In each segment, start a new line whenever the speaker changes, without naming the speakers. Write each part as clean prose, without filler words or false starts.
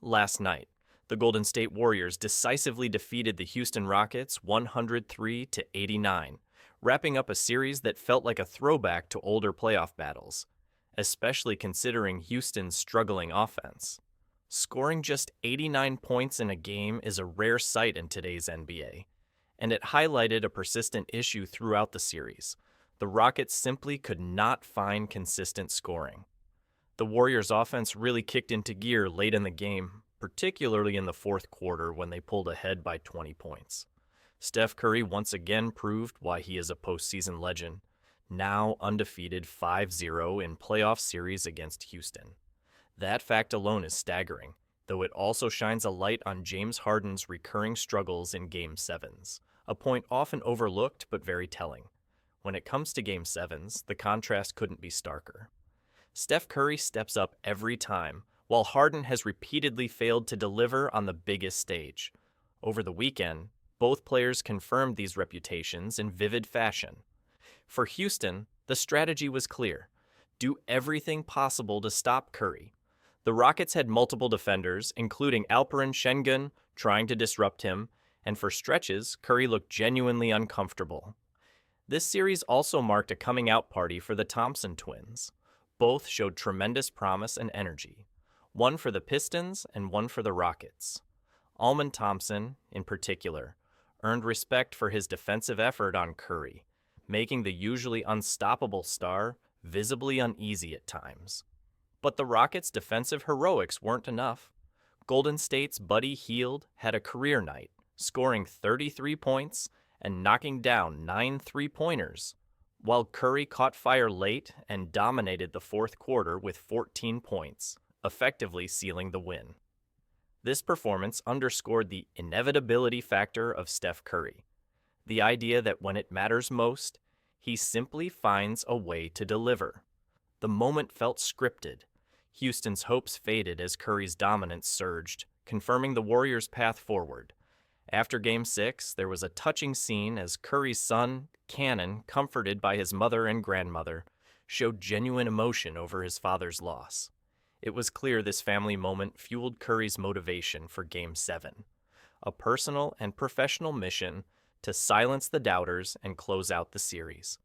Last night, the Golden State Warriors decisively defeated the Houston Rockets 103-89, wrapping up a series that felt like a throwback to older playoff battles, especially considering Houston's struggling offense. Scoring just 89 points in a game is a rare sight in today's NBA, and it highlighted a persistent issue throughout the series. The Rockets simply could not find consistent scoring. The Warriors' offense really kicked into gear late in the game, particularly in the fourth quarter when they pulled ahead by 20 points. Steph Curry once again proved why he is a postseason legend, now undefeated 5-0 in playoff series against Houston. That fact alone is staggering, though it also shines a light on James Harden's recurring struggles in Game 7s, a point often overlooked but very telling. When it comes to Game 7s, the contrast couldn't be starker. Steph Curry steps up every time, while Harden has repeatedly failed to deliver on the biggest stage. Over the weekend, both players confirmed these reputations in vivid fashion. For Houston, the strategy was clear: do everything possible to stop Curry. The Rockets had multiple defenders, including Alperen Şengün, trying to disrupt him, and for stretches, Curry looked genuinely uncomfortable. This series also marked a coming-out party for the Thompson twins. Both showed tremendous promise and energy, one for the Pistons and one for the Rockets. Almond Thompson, in particular, earned respect for his defensive effort on Curry, making the usually unstoppable star visibly uneasy at times. But the Rockets' defensive heroics weren't enough. Golden State's Buddy Hield had a career night, scoring 33 points and knocking down 9 three-pointers, while Curry caught fire late and dominated the fourth quarter with 14 points, effectively sealing the win. This performance underscored the inevitability factor of Steph Curry, the idea that when it matters most, he simply finds a way to deliver. The moment felt scripted. Houston's hopes faded as Curry's dominance surged, confirming the Warriors' path forward. After Game 6, there was a touching scene as Curry's son, Cannon, comforted by his mother and grandmother, showed genuine emotion over his father's loss. It was clear this family moment fueled Curry's motivation for Game 7, a personal and professional mission to silence the doubters and close out the series.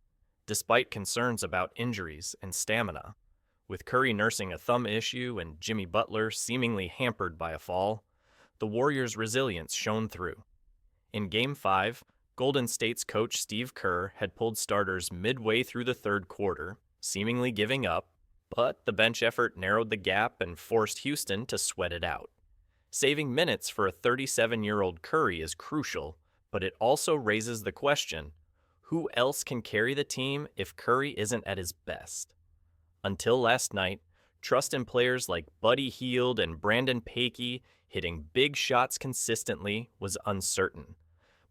Despite concerns about injuries and stamina, with Curry nursing a thumb issue and Jimmy Butler seemingly hampered by a fall, the Warriors' resilience shone through. In Game 5, Golden State's coach Steve Kerr had pulled starters midway through the third quarter, seemingly giving up, but the bench effort narrowed the gap and forced Houston to sweat it out. Saving minutes for a 37-year-old Curry is crucial, but it also raises the question, who else can carry the team if Curry isn't at his best? Until last night, trust in players like Buddy Hield and Brandon Pakey hitting big shots consistently was uncertain.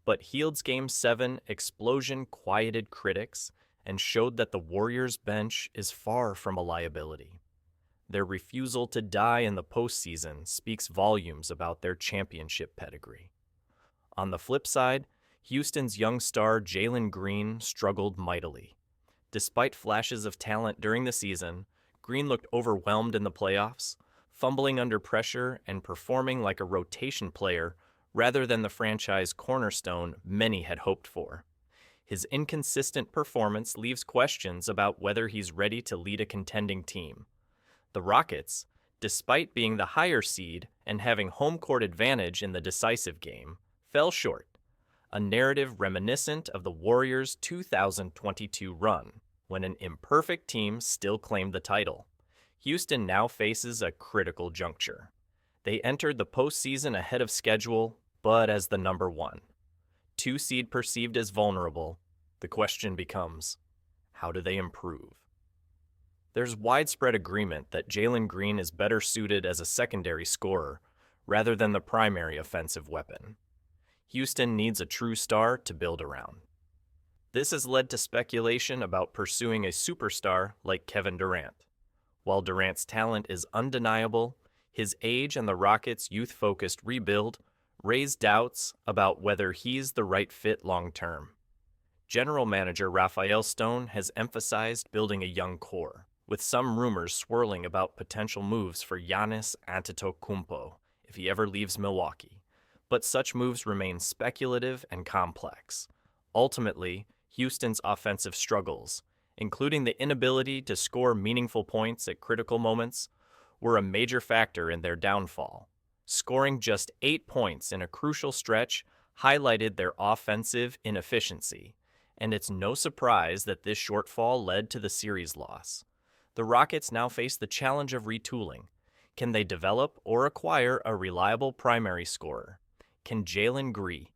But Hield's Game 7 explosion quieted critics and showed that the Warriors' bench is far from a liability. Their refusal to die in the postseason speaks volumes about their championship pedigree. On the flip side, Houston's young star Jaylen Green struggled mightily. Despite flashes of talent during the season, Green looked overwhelmed in the playoffs, fumbling under pressure and performing like a rotation player rather than the franchise cornerstone many had hoped for. His inconsistent performance leaves questions about whether he's ready to lead a contending team. The Rockets, despite being the higher seed and having home court advantage in the decisive game, fell short, a narrative reminiscent of the Warriors' 2022 run, when an imperfect team still claimed the title. Houston now faces a critical juncture. They entered the postseason ahead of schedule, but as the number 1. 2 seed perceived as vulnerable, the question becomes, how do they improve? There's widespread agreement that Jaylen Green is better suited as a secondary scorer rather than the primary offensive weapon. Houston needs a true star to build around. This has led to speculation about pursuing a superstar like Kevin Durant. While Durant's talent is undeniable, his age and the Rockets' youth-focused rebuild raise doubts about whether he's the right fit long-term. General Manager Rafael Stone has emphasized building a young core, with some rumors swirling about potential moves for Giannis Antetokounmpo, if he ever leaves Milwaukee, but such moves remain speculative and complex. Ultimately, Houston's offensive struggles, including the inability to score meaningful points at critical moments, were a major factor in their downfall. Scoring just 8 points in a crucial stretch highlighted their offensive inefficiency, and it's no surprise that this shortfall led to the series loss. The Rockets now face the challenge of retooling. Can they develop or acquire a reliable primary scorer? Can Jaylen Green